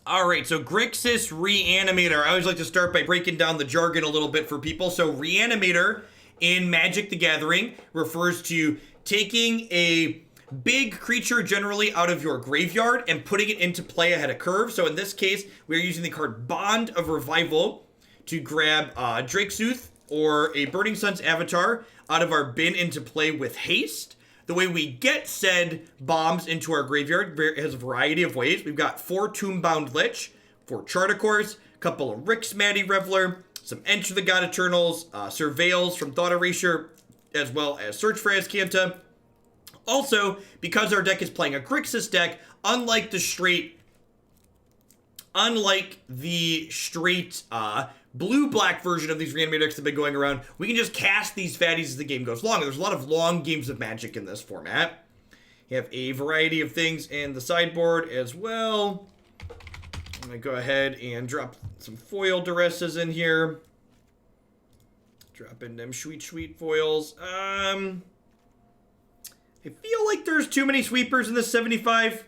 Alright, so Grixis Reanimator. I always like to start by breaking down the jargon a little bit for people. So Reanimator in Magic the Gathering refers to taking a big creature generally out of your graveyard and putting it into play ahead of curve. So in this case, we're using the card Bond of Revival to grab Drakuseth or a Burning Sun's Avatar out of our bin into play with haste. The way we get said bombs into our graveyard has a variety of ways. We've got 4 Tomebound Lich, 4 Charticores, a couple of Rix Maadi Reveler, some Enter the God Eternals, Surveils from Thought Erasure, as well as Search for Azcanta. Also, because our deck is playing a Grixis deck, unlike the straight blue-black version of these Reanimator decks that have been going around, we can just cast these fatties as the game goes along. There's a lot of long games of Magic in this format. You have a variety of things in the sideboard as well. I'm going to go ahead and drop some foil Duresses in here. Drop in them sweet foils. I feel like there's too many sweepers in this 75.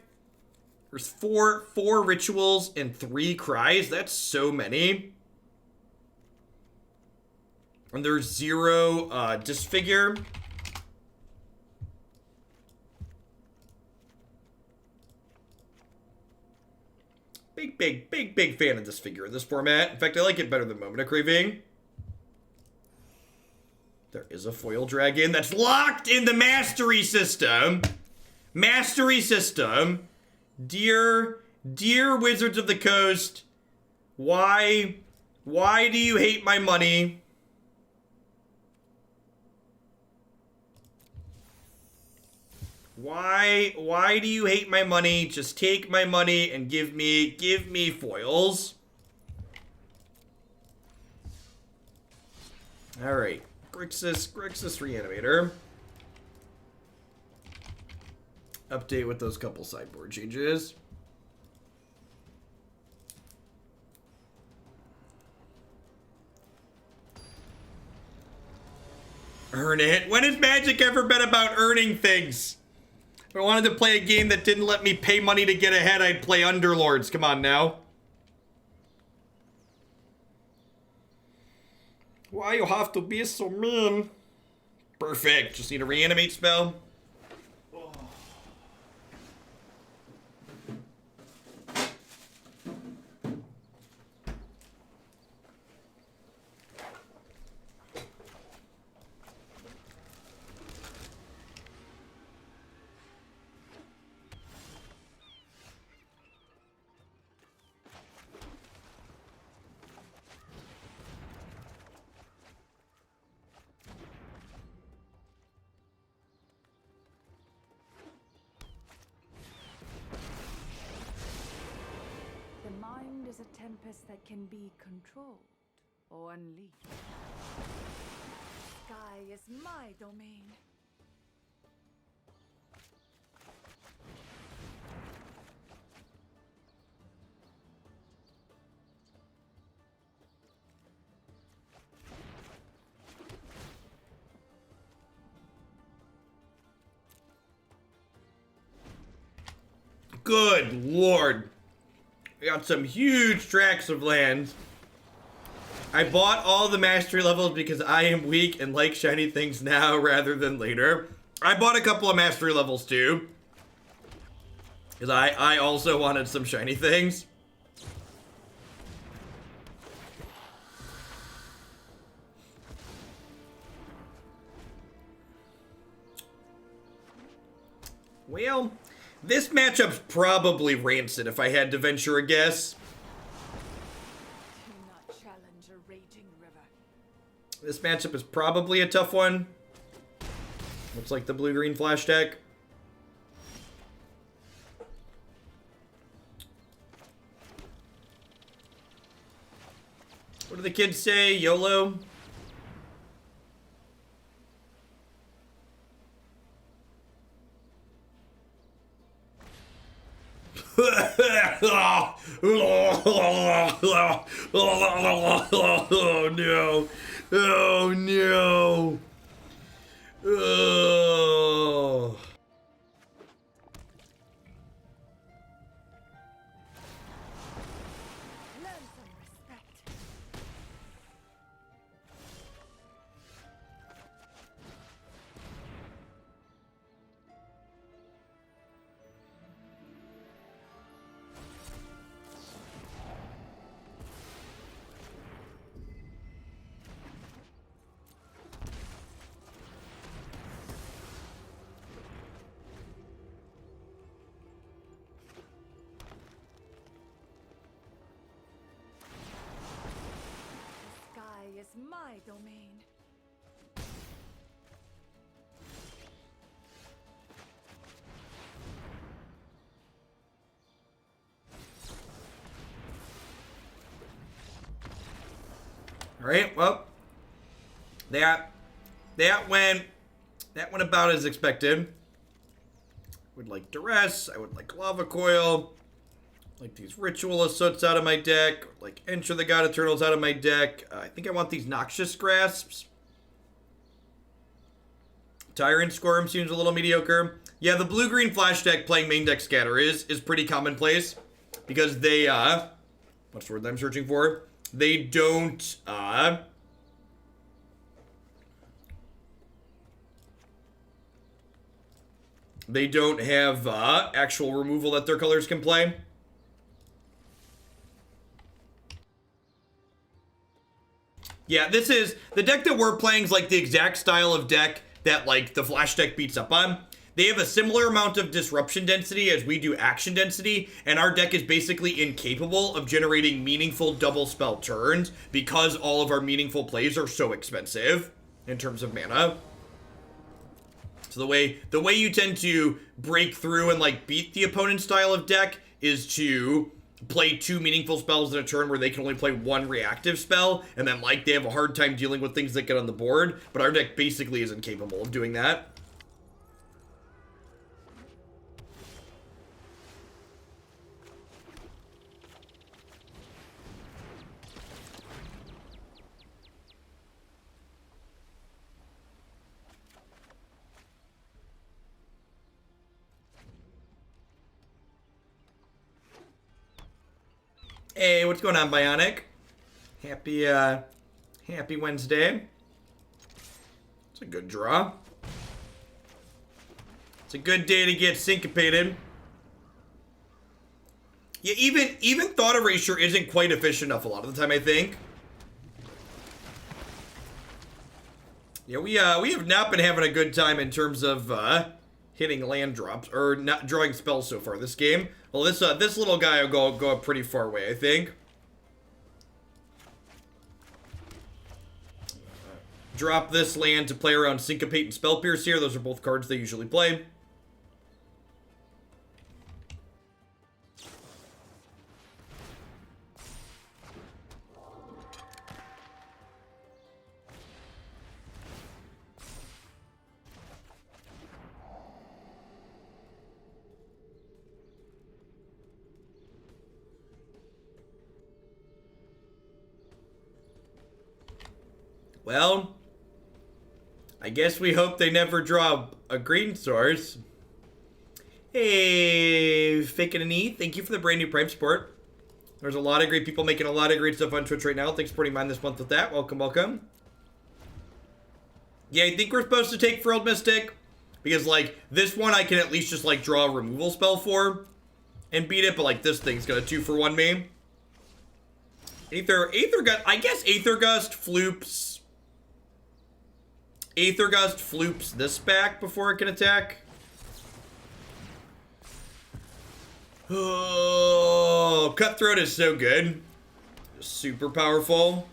There's four rituals and 3 cries. That's so many. And there's 0 Disfigure. Big fan of Disfigure in this format. In fact, I like it better than Moment of Craving. There is a foil dragon that's locked in the mastery system. Mastery system. Dear Wizards of the Coast, why do you hate my money? Why do you hate my money? Just take my money and give me foils. All right, Grixis Reanimator. Update with those couple sideboard changes. Earn it. When has Magic ever been about earning things? If I wanted to play a game that didn't let me pay money to get ahead, I'd play Underlords. Come on now. Why you have to be so mean? Perfect. Just need a reanimate spell. Is a tempest that can be controlled or unleashed. Sky is my domain. Good Lord. We got some huge tracts of land. I bought all the mastery levels because I am weak and like shiny things now rather than later. I bought a couple of mastery levels too. Because I also wanted some shiny things. Well, this matchup's probably rancid if I had to venture a guess. Do not challenge a raging river. This matchup is probably a tough one. Looks like the blue-green flash deck. What do the kids say? YOLO? Oh no. Oh no. Oh. my domain. All right, well, that went about as expected. Would like Duress, I would like Lava Coil, like these Ritual of Soots out of my deck, like Enter the God Eternals out of my deck. I think I want these Noxious Grasps. Tyrant Scorn seems a little mediocre. Yeah, the blue-green flash deck playing main deck scatter is pretty commonplace because they, what's the word that I'm searching for? They don't, they don't have, actual removal that their colors can play. Yeah, this is, the deck that we're playing is like the exact style of deck that like the flash deck beats up on. They have a similar amount of disruption density as we do action density, and our deck is basically incapable of generating meaningful double spell turns because all of our meaningful plays are so expensive in terms of mana. So the way you tend to break through and like beat the opponent's style of deck is to play 2 meaningful spells in a turn where they can only play 1 reactive spell, and then like they have a hard time dealing with things that get on the board, but our deck basically is incapable of doing that. Hey, what's going on, Bionic? Happy Wednesday. It's a good draw. It's a good day to get syncopated. Yeah, even Thought Erasure isn't quite efficient enough a lot of the time, I think. Yeah, we have not been having a good time in terms of hitting land drops or not drawing spells so far this game. Well, this little guy will go a pretty far way, I think. Drop this land to play around Syncopate and Spell Pierce here. Those are both cards they usually play. Well, I guess we hope they never draw a green source. Hey, Faking an E, thank you for the brand new Prime support. There's a lot of great people making a lot of great stuff on Twitch right now. Thanks for supporting mine this month with that. Welcome, welcome. Yeah, I think we're supposed to take Frilled Mystic because, like, this one I can at least just, like, draw a removal spell for and beat it, but, like, this thing's gonna 2-for-1 me. Aether Gust, I guess Aether Gust floops this back before it can attack. Oh, Cutthroat is so good. Super powerful.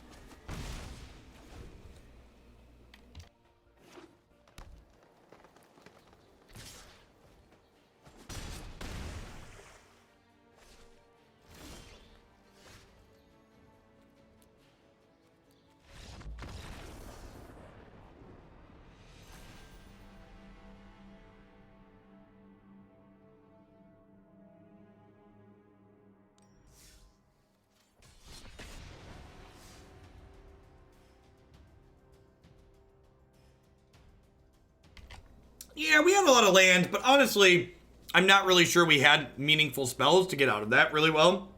Yeah, we had a lot of land, but honestly, I'm not really sure we had meaningful spells to get out of that really well.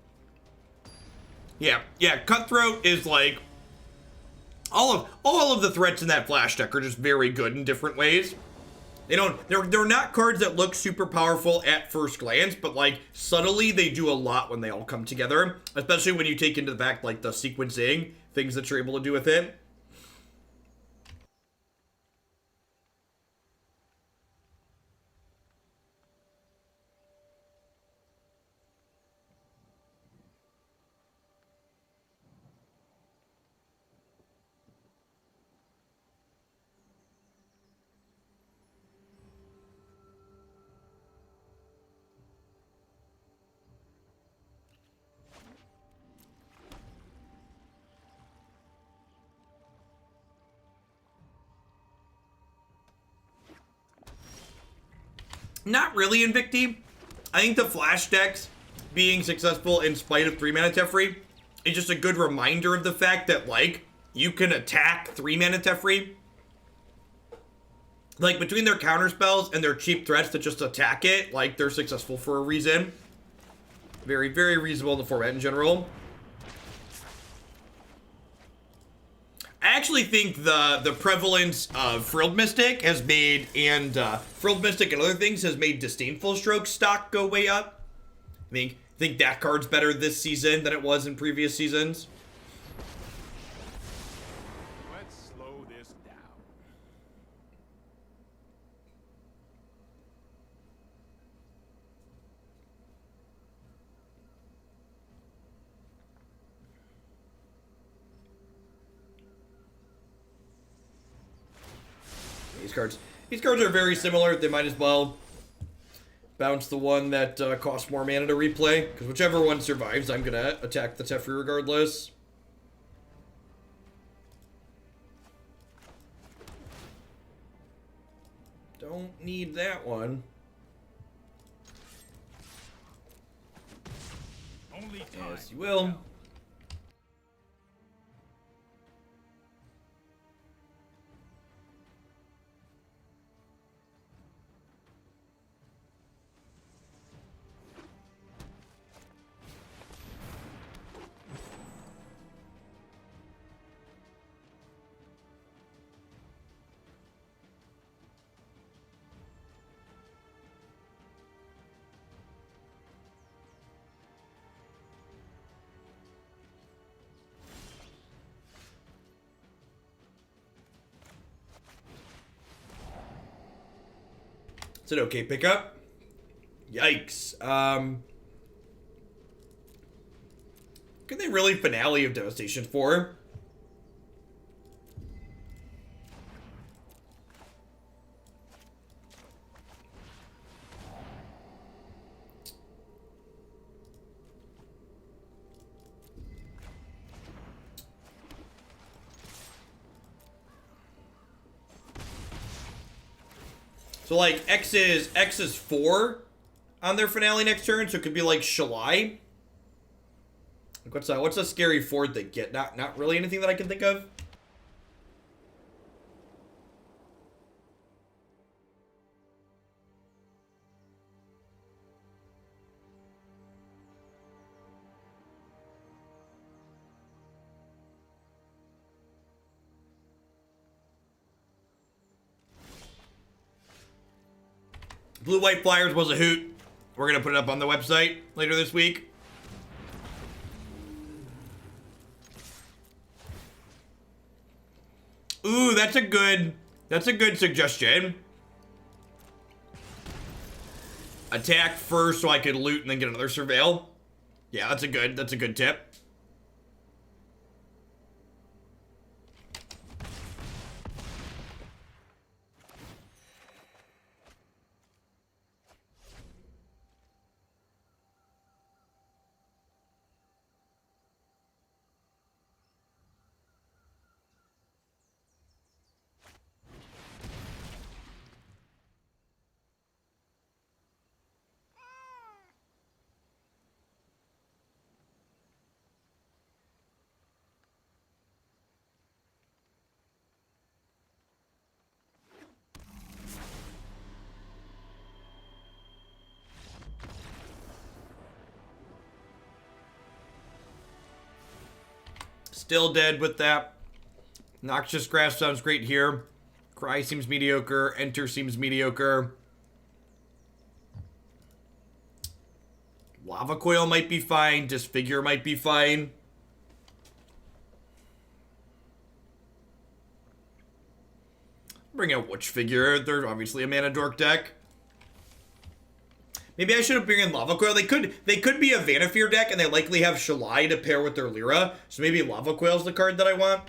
Yeah, Cutthroat is like all of the threats in that flash deck are just very good in different ways. They're not cards that look super powerful at first glance, but like subtly they do a lot when they all come together, especially when you take into the fact like the sequencing things that you're able to do with it. Not really Invicti. I think the Flash decks being successful in spite of 3-mana Teferi is just a good reminder of the fact that, like, you can attack 3-mana Teferi. Like, between their counter spells and their cheap threats that just attack it, like, they're successful for a reason. Very, very reasonable in the format in general. I actually think the prevalence of Frilled Mystic has made, and Frilled Mystic and other things has made Disdainful Stroke stock go way up. I think that card's better this season than it was in previous seasons. Let's slow this down. These cards are very similar. They might as well bounce the one that costs more mana to replay, because whichever one survives, I'm gonna attack the Teferi regardless. Don't need that one. Only time. Yes, you will. It's an okay pickup. Yikes. Can they really Finale of Devastation 4? So like X is 4 on their finale next turn, so it could be like Shalai. Like what's a scary Ford they get? Not really anything that I can think of. Blue White Flyers was a hoot. We're gonna put it up on the website later this week. Ooh, that's a good suggestion. Attack first so I could loot and then get another surveil. Yeah, that's a good tip. Still dead with that. Noxious Grasp sounds great here. Cry seems mediocre. Enter seems mediocre. Lava Coil might be fine. Disfigure might be fine. Bring out Witch Figure. They're obviously a mana dork deck. Maybe I should have bring in Lava Coil. They could be a Vanafear deck, and they likely have Shalai to pair with their Lyra. So maybe Lava Coil's the card that I want.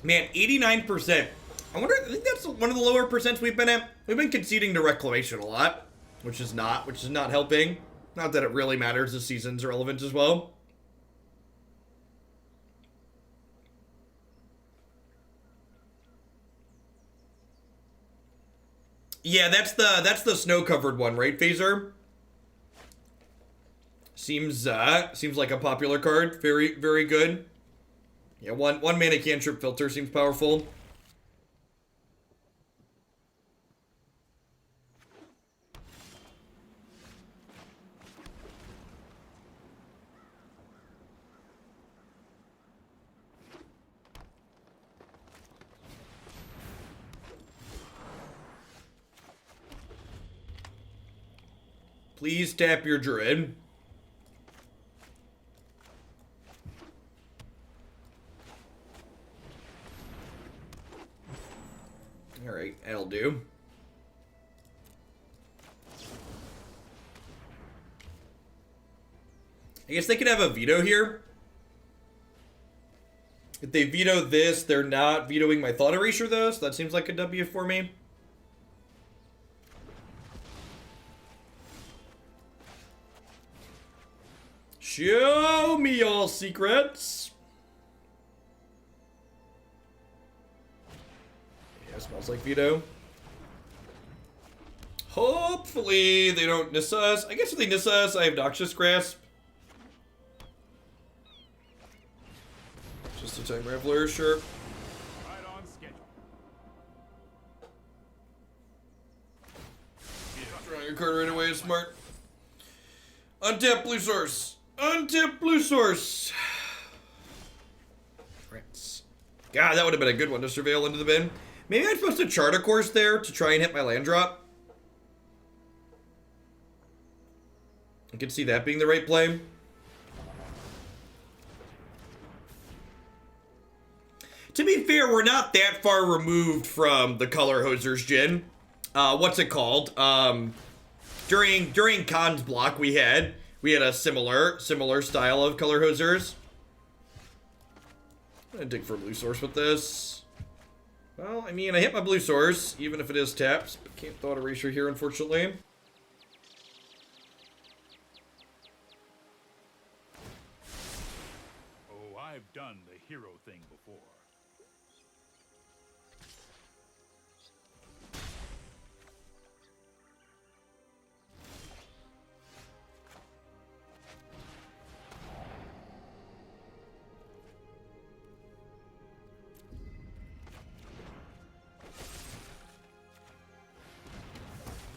Man, 89%. I wonder, I think that's one of the lower percents we've been at. We've been conceding to Reclamation a lot, which is not helping. Not that it really matters, the season's relevant as well. Yeah, that's the snow-covered one, right, Phaser? Seems like a popular card. Very, very good. Yeah, one mana cantrip filter seems powerful. Please tap your druid. Alright, that'll do. I guess they could have a veto here. If they veto this, they're not vetoing my Thought Erasure though, so that seems like a W for me. Show me all secrets. Yeah, smells like veto. Hopefully they don't Nissa us. I guess if they Nissa us, I have Noxious Grasp. Just a Time Reveler, sure. Right on schedule. Drawing your card right away is smart. Untap blue source. Untap blue source. Rinse. God, that would have been a good one to surveil into the bin. Maybe I'm supposed to chart a course there to try and hit my land drop. I could see that being the right play. To be fair, we're not that far removed from the Color Hosers Djinn. What's it called? During Khan's block we had a similar style of Color Hosers. I'm gonna dig for a blue source with this. Well, I mean, I hit my blue source, even if it is taps, but can't Thought Erasure here, unfortunately. Oh, I've done the hero thing before.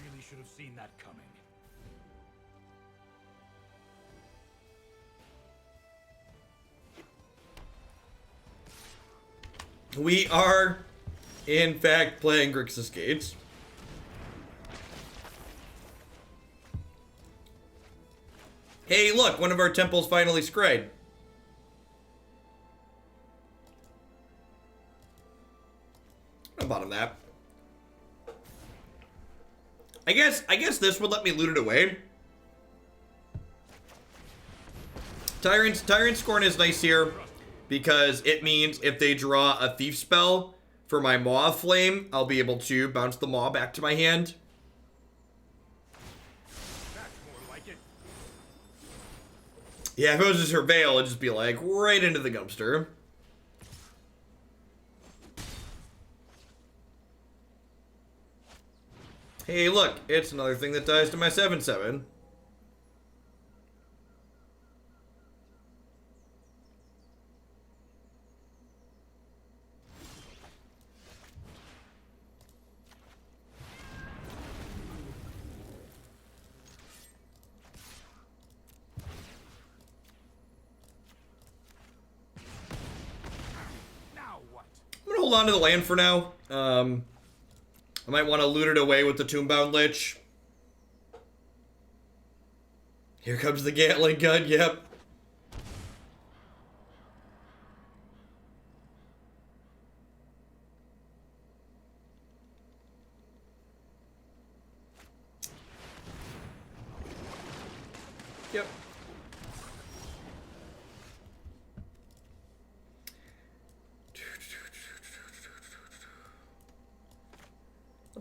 Really should have seen that coming. We are, in fact, playing Grixis Gates. Hey, look, one of our temples finally scryed. I'll bottom that. I guess this would let me loot it away. Tyrant Scorn is nice here because it means if they draw a thief spell for my Maw of Flame, I'll be able to bounce the Maw back to my hand. That's more like it. Yeah, if it was just Surveil, it'd just be like right into the dumpster. Hey, look, it's another thing that dies to my 7/7. Now what? I'm gonna hold on to the land for now. I might want to loot it away with the Tomebound Lich. Here comes the Gatling gun, yep. Yep.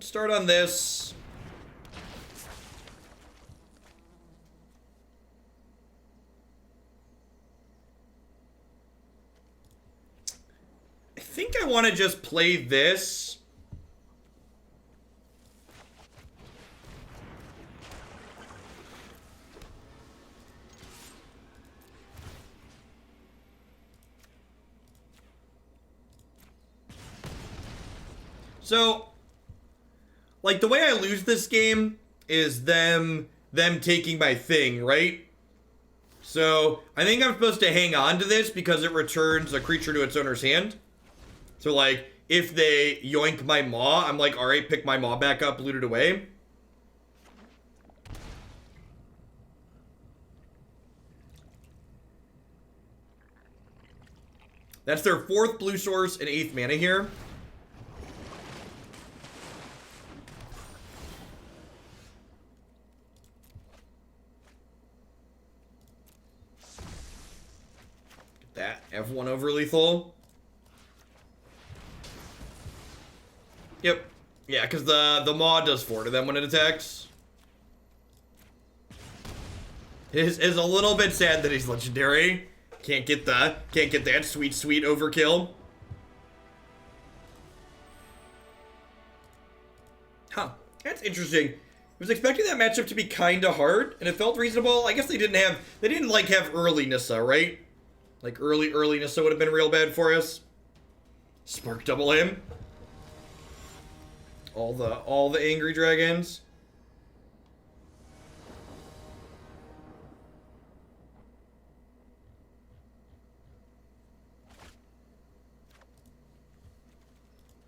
let's start on this. I think I want to just play this. So, like, the way I lose this game is them taking my thing, right? So, I think I'm supposed to hang on to this because it returns a creature to its owner's hand. So, like, if they yoink my Maw, I'm like, alright, pick my Maw back up, loot it away. That's their 4th blue source and 8th mana here. That F1 over lethal. Yep. Yeah, because the Maw does 4 to them when it attacks. It is a little bit sad that he's legendary. Can't get that sweet overkill. Huh. That's interesting. I was expecting that matchup to be kinda hard, and it felt reasonable. I guess they didn't have early Nissa, right? Like early Nissa would have been real bad for us. Spark double him. All the angry dragons.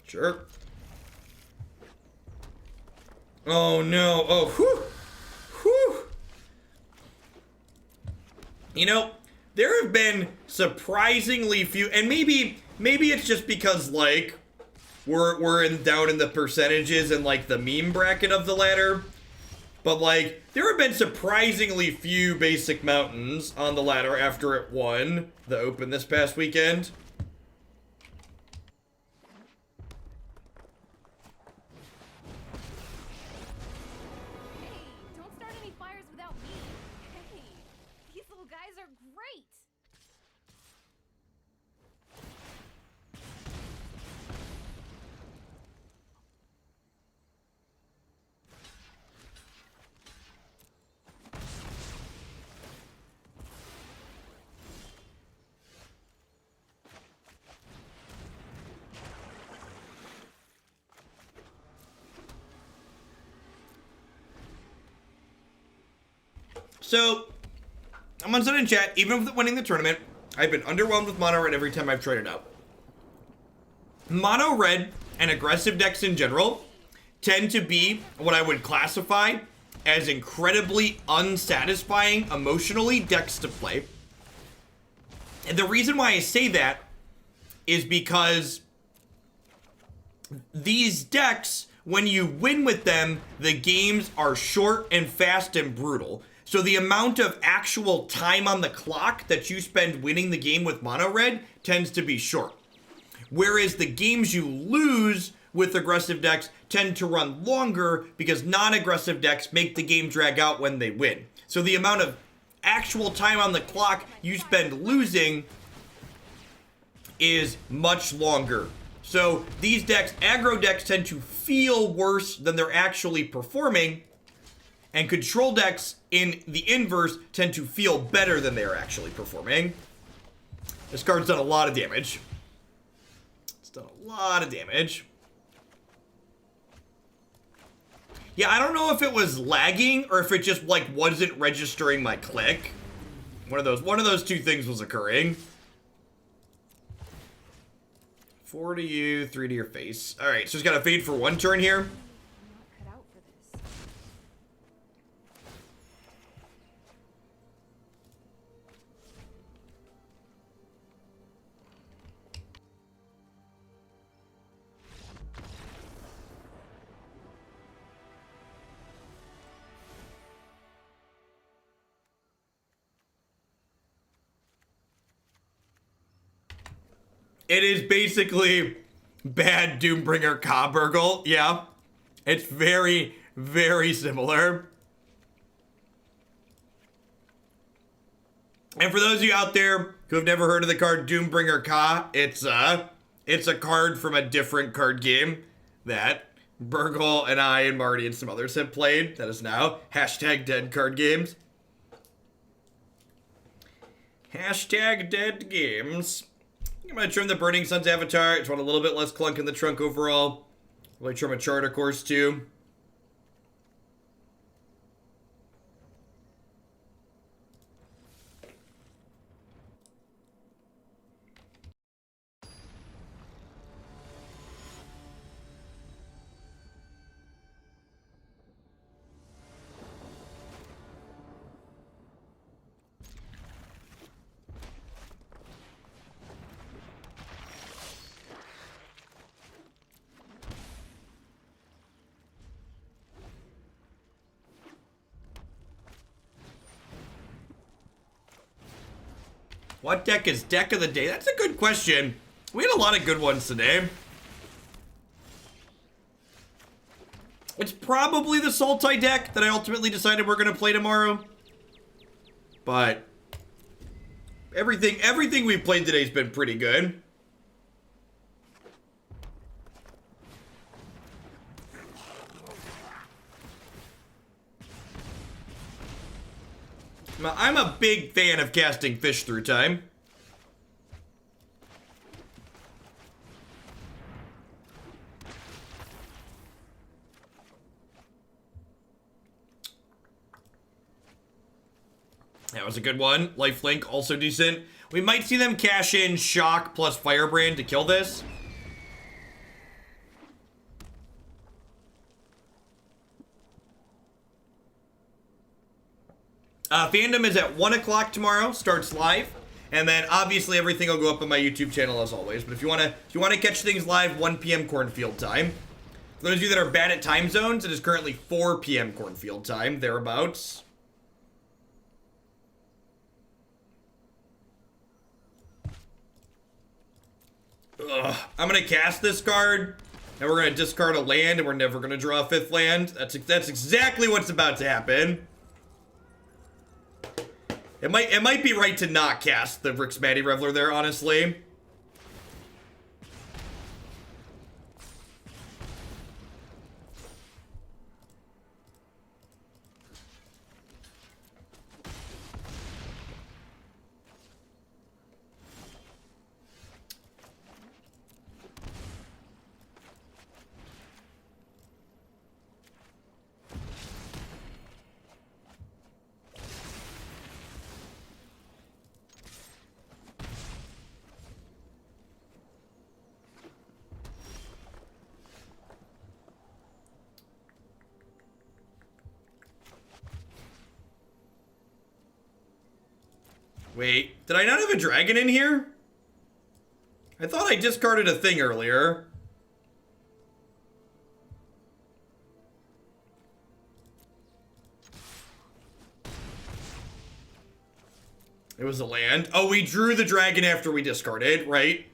Sure. Oh no. Oh, whew. Whew. You know, there have been surprisingly few, and maybe it's just because, like, we're down in the percentages and, like, the meme bracket of the ladder. But, like, there have been surprisingly few basic mountains on the ladder after it won the Open this past weekend. So, I'm on in chat, even with winning the tournament, I've been underwhelmed with mono red every time I've tried it out. Mono red and aggressive decks in general tend to be what I would classify as incredibly unsatisfying emotionally decks to play. And the reason why I say that is because these decks, when you win with them, the games are short and fast and brutal. So the amount of actual time on the clock that you spend winning the game with mono red tends to be short. Whereas the games you lose with aggressive decks tend to run longer because non-aggressive decks make the game drag out when they win. So the amount of actual time on the clock you spend losing is much longer. So these decks, aggro decks, tend to feel worse than they're actually performing, and control decks in the inverse tend to feel better than they're actually performing. This card's done a lot of damage. It's done a lot of damage. Yeah, I don't know if it was lagging or if it just, like, wasn't registering my click. One of those two things was occurring. 4 to you, 3 to your face. Alright, so he's got a fade for 1 turn here. It is basically bad Doombringer Cobburgle, yeah. It's very, very similar. And for those of you out there who have never heard of the card Doombringer Ka, it's a card from a different card game that Burgle and I and Marty and some others have played. That is now hashtag dead card games. Hashtag dead games. I'm going to trim the Burning Sun's avatar. I just want a little bit less clunk in the trunk overall. Really trim a chart, of course, too. What deck is deck of the day? That's a good question. We had a lot of good ones today. It's probably the Sultai deck that I ultimately decided we're going to play tomorrow. But everything we've played today has been pretty good. I'm a big fan of casting fish through time. That was a good one. Lifelink, also decent. We might see them cash in Shock plus Firebrand to kill this. Fandom is at 1 o'clock tomorrow, starts live. And then obviously everything will go up on my YouTube channel as always. But if you wanna catch things live, 1 p.m. Cornfield time. For those of you that are bad at time zones, it is currently 4 p.m. Cornfield time, thereabouts. Ugh. I'm gonna cast this card, and we're gonna discard a land, and we're never gonna draw a 5th land. That's exactly what's about to happen. It might be right to not cast the Rix Maadi Reveler there, honestly. Wait, did I not have a dragon in here? I thought I discarded a thing earlier. It was a land. Oh, we drew the dragon after we discarded, right?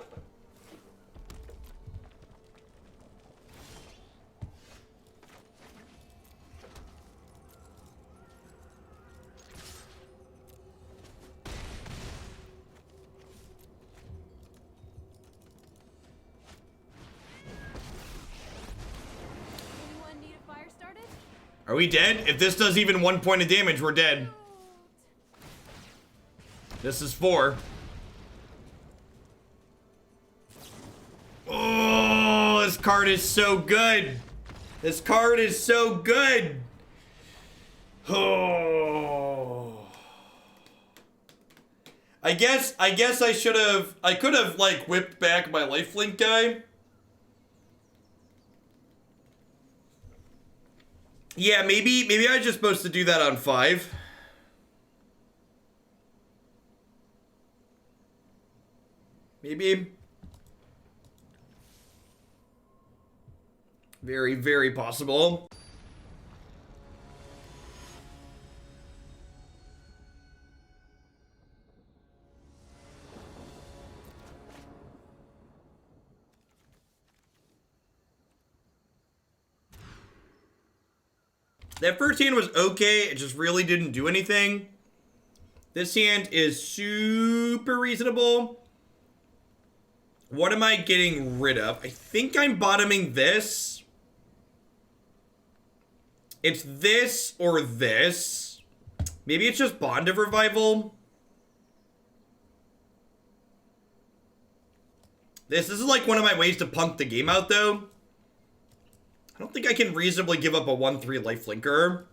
Are we dead? If this does even 1 point of damage, we're dead. This is 4. Oh, this card is so good. This card is so good. Oh. I guess I could have like whipped back my lifelink guy. Yeah, maybe I was just supposed to do that on 5. Maybe. Very, very possible. That first hand was okay. It just really didn't do anything. This hand is super reasonable. What am I getting rid of? I think I'm bottoming this. It's this or this. Maybe it's just Bond of Revival. This is like one of my ways to punk the game out, though. I don't think I can reasonably give up a 1-3 lifelinker.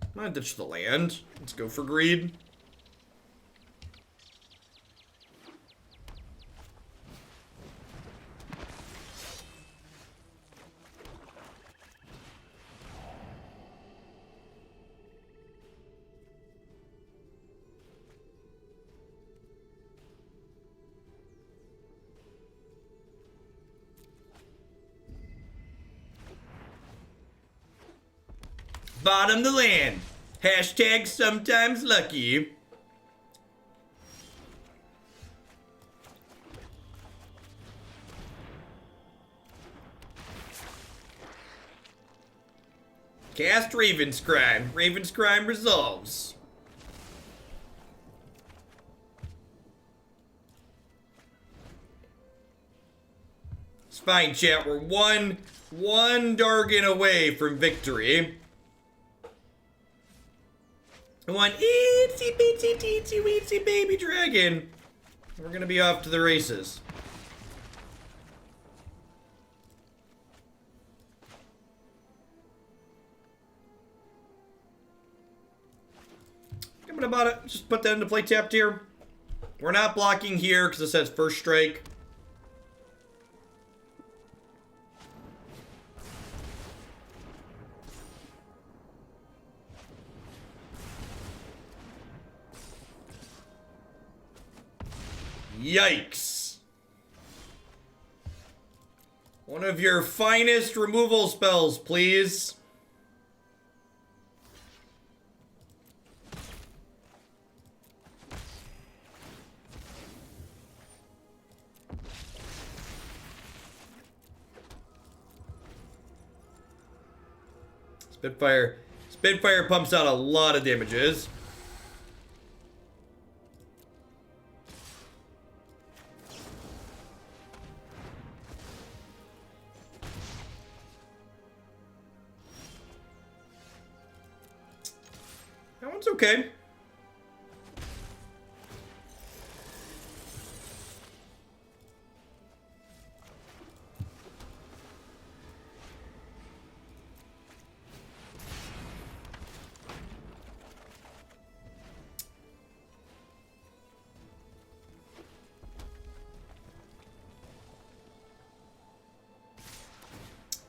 I'm gonna ditch the land. Let's go for greed. Bottom the land. Hashtag sometimes lucky. Cast Ravenscrime. Ravenscrime resolves. It's fine, chat. We're one Dargon away from victory. One itsy bitsy teensy weensy baby dragon. We're gonna be off to the races. I'm gonna just put that into play tapped here. We're not blocking here because it says first strike. Yikes. One of your finest removal spells, please. Spitfire pumps out a lot of damages. That one's okay.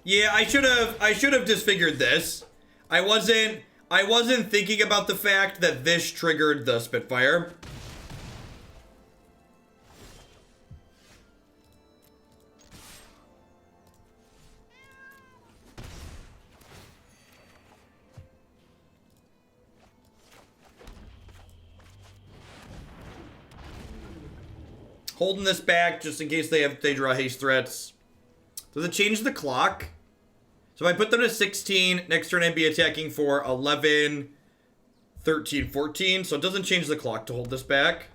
Yeah, I should have disfigured this. I wasn't thinking about the fact that this triggered the Spitfire. Holding this back just in case they draw haste threats. Does it change the clock? So if I put them to 16, next turn I'd be attacking for 11, 13, 14. So it doesn't change the clock to hold this back.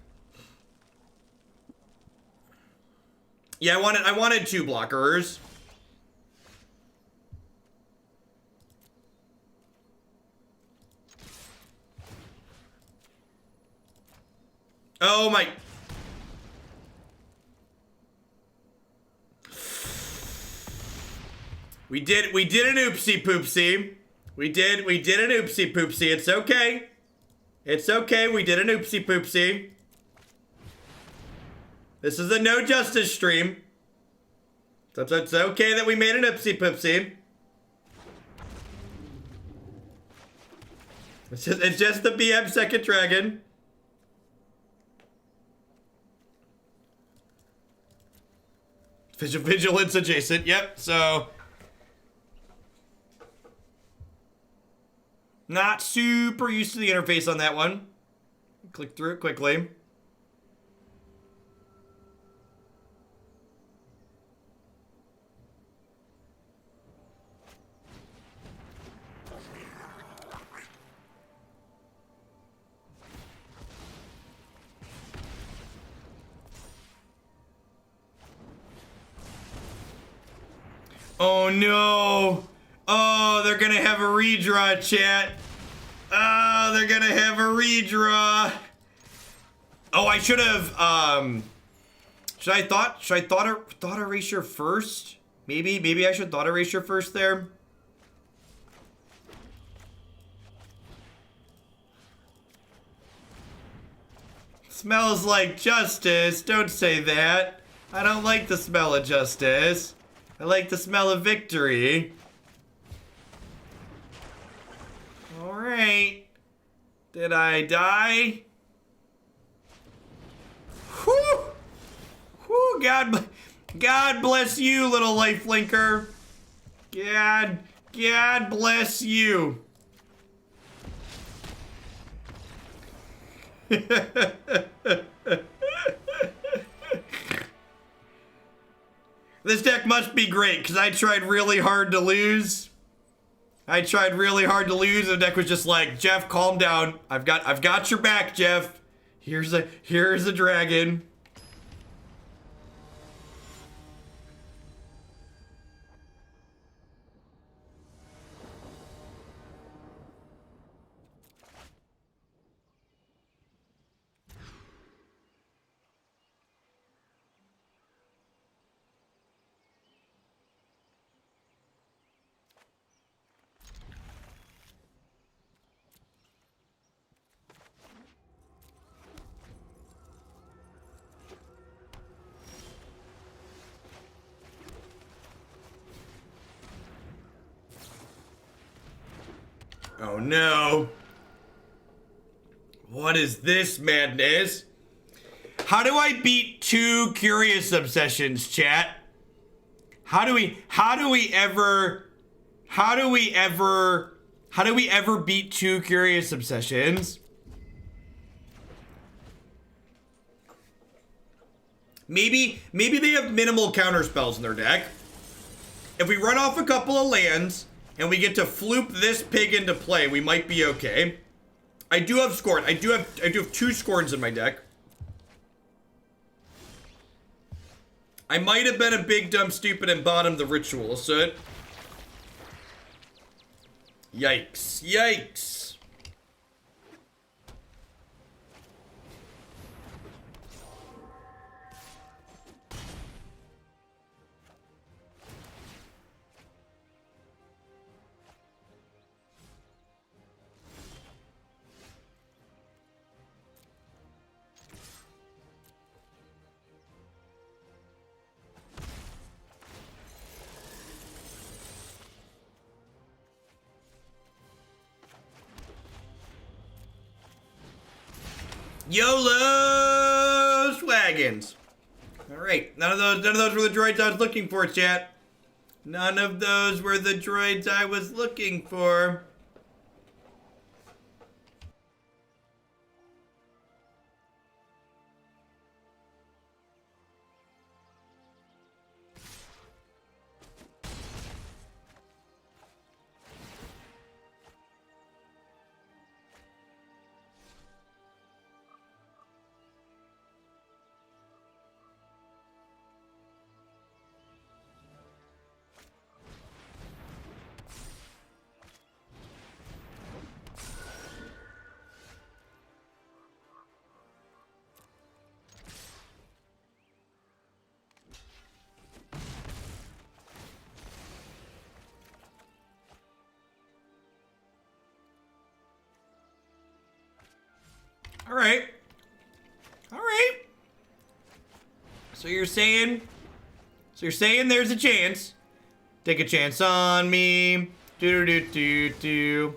Yeah, I wanted 2 blockers. Oh my... We did an oopsie poopsie. We did an oopsie poopsie. It's okay. It's okay. We did an oopsie poopsie. This is a no justice stream. So it's okay that we made an oopsie poopsie. It's just the BM second dragon. Vigilance adjacent. Yep. So. Not super used to the interface on that one. Click through it quickly. Oh no. Oh, they're gonna have a redraw, chat. Oh, they're gonna have a redraw. Oh, I should have, should I Thought Erasure first? Maybe I should Thought Erasure first there. Smells like justice. Don't say that. I don't like the smell of justice. I like the smell of victory. Alright. Did I die? Whew! Whew, God bless you, little lifelinker. God bless you. This deck must be great, because I tried really hard to lose. The deck was just like, Jeff, calm down. I've got your back, Jeff. Here's a dragon. Oh no. What is this madness? How do I beat 2 Curious Obsessions, chat? How do we ever beat 2 Curious Obsessions? Maybe they have minimal counter spells in their deck. If we run off a couple of lands and we get to floop this pig into play, we might be okay. I do have Scorn. I do have 2 Scorns in my deck. I might have been a big dumb stupid and bottomed the Ritual of Soot. Yikes. Yikes. YOLO Swaggins. Alright, none of those were the droids I was looking for, chat. None of those were the droids I was looking for. Alright. Alright. So you're saying there's a chance. Take a chance on me. Do do do do.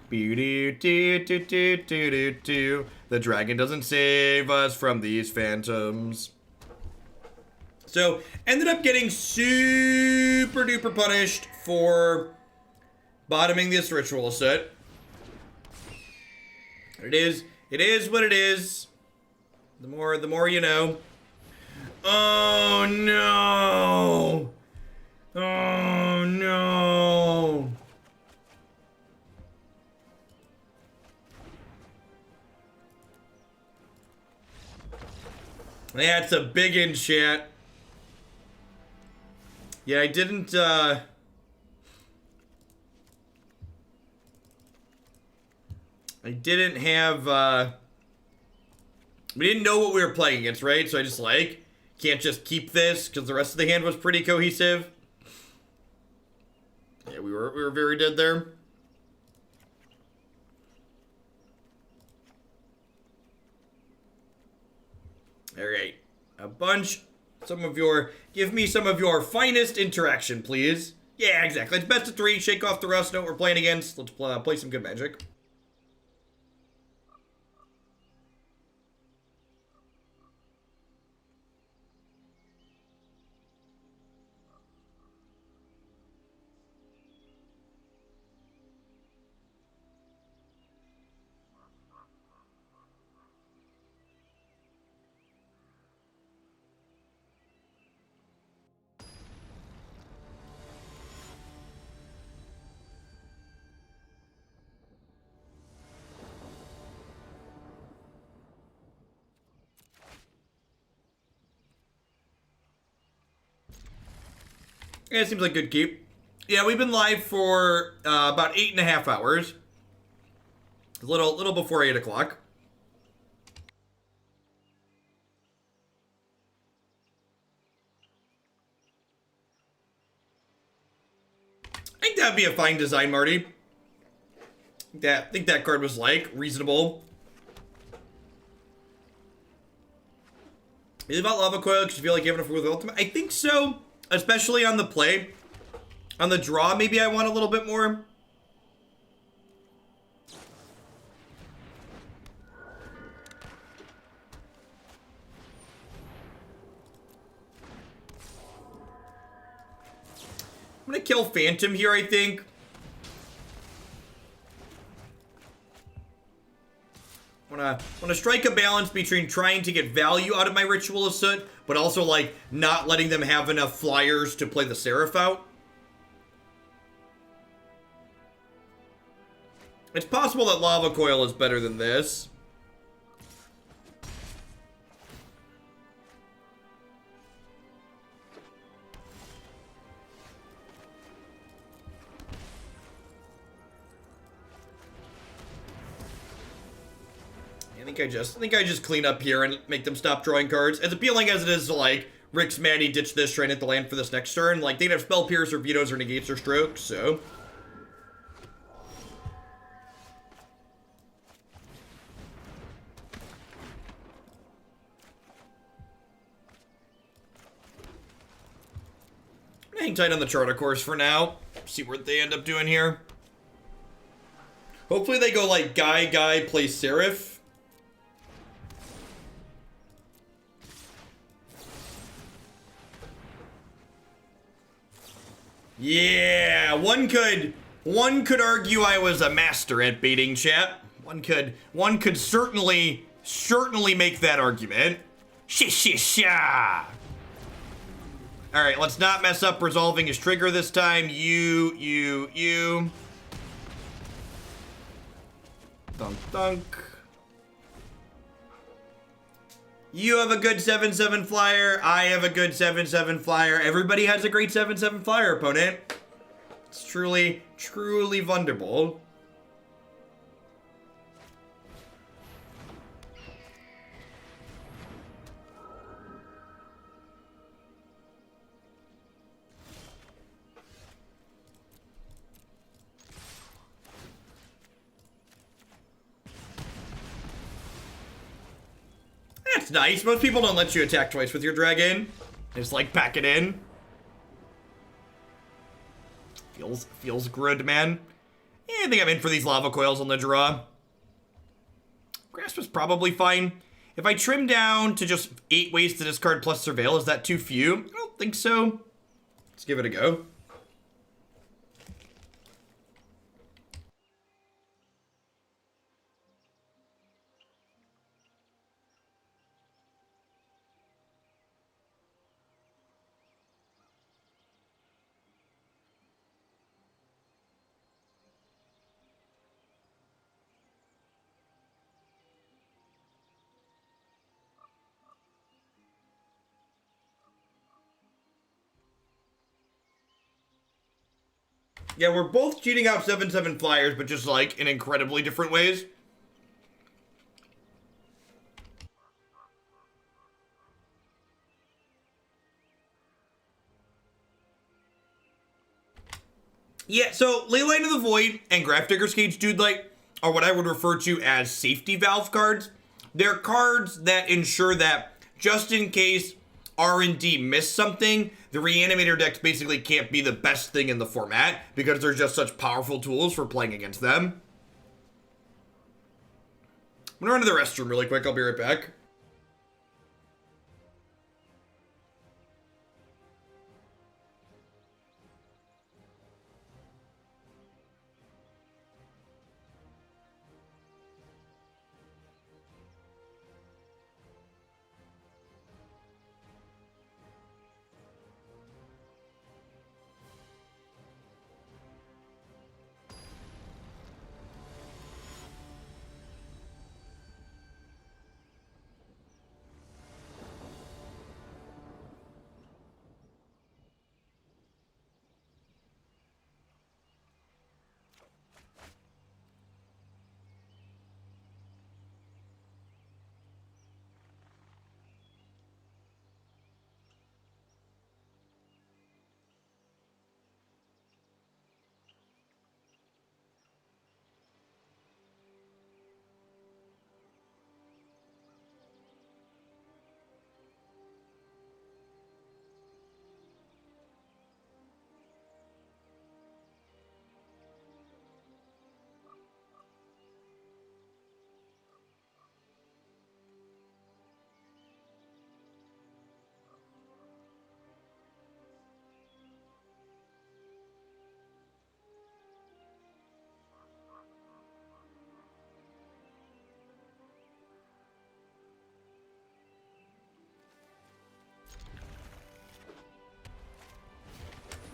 Do do do do do do do. The dragon doesn't save us from these phantoms. So ended up getting super duper punished for bottoming this Ritual of Soot. It is what it is. The more you know. Oh no. Oh no. That's a biggin, chat. Yeah, I didn't, have, we didn't know what we were playing against, right? So I just, like, can't just keep this, because the rest of the hand was pretty cohesive. Yeah, we were very dead there. Alright. A bunch. Give me some of your finest interaction, please. Yeah, exactly. It's best of 3. Shake off the rust. Know what we're playing against. Let's play some good Magic. Yeah, it seems like good keep. Yeah, we've been live for about 8.5 hours. A little before 8 o'clock. I think that'd be a fine design, Marty. I think that card was, like, reasonable. Is it about Lava Coil because you feel like you have enough with ultimate? I think so, especially on the play. On the draw, maybe I want a little bit more. I'm gonna kill Phantom here, I think. Wanna strike a balance between trying to get value out of my Ritual of Soot, but also, like, not letting them have enough flyers to play the Seraph out. It's possible that Lava Coil is better than this. I think I just clean up here and make them stop drawing cards. As appealing as it is to, like, Rix Maadi ditch this, try and hit the land for this next turn, like, they'd have Spell Pierce or Vetoes or Negates or Strokes, so... hang tight on the Charter Course for now. See what they end up doing here. Hopefully they go, like, Guy, play Seraph. Yeah, one could argue I was a master at baiting, chat. One could certainly make that argument. Sha. All right, let's not mess up resolving his trigger this time. You. Thunk. You have a good 7/7 flyer. I have a good 7/7 flyer. Everybody has a great 7/7 flyer, opponent. It's truly wonderful. That's nice. Most people don't let you attack twice with your dragon. Just, like, pack it in. Feels good, man. Yeah, I think I'm in for these Lava Coils on the draw. Grasp is probably fine. If I trim down to just 8 ways to discard plus Surveil, is that too few? I don't think so. Let's give it a go. Yeah, we're both cheating out 7/7 flyers, but just like in incredibly different ways. Yeah, so Leyline of the Void and Grafdigger's Cage, dude, like, are what I would refer to as safety valve cards. They're cards that ensure that just in case R&D missed something, the Reanimator decks basically can't be the best thing in the format because they're just such powerful tools for playing against them. I'm gonna run to the restroom really quick. I'll be right back.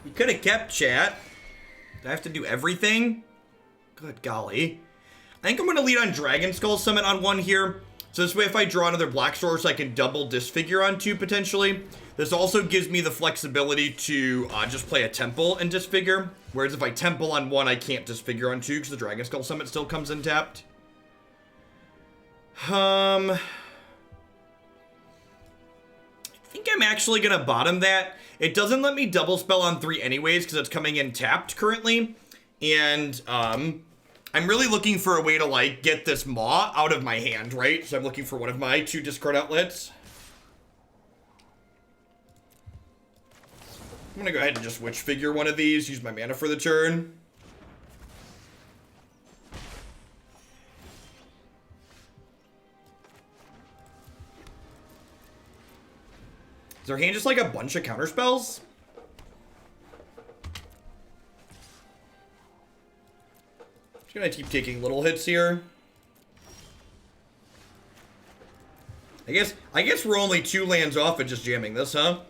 You could have kept chat. Do I have to do everything? Good golly. I think I'm going to lead on Dragonskull Summit on one here. So this way, if I draw another black source, I can double Disfigure on two potentially. This also gives me the flexibility to just play a Temple and Disfigure. Whereas if I Temple on one, I can't Disfigure on two because the Dragonskull Summit still comes in tapped. I think I'm actually going to bottom that. It doesn't let me double spell on 3 anyways because it's coming in tapped currently. And I'm really looking for a way to like get this Maw out of my hand, right? So I'm looking for one of my 2 discard outlets. I'm going to go ahead and just Witch Figure one of these, use my mana for the turn. Is their hand just like a bunch of counter spells? Just gonna keep taking little hits here. I guess we're only 2 lands off and just jamming this, huh?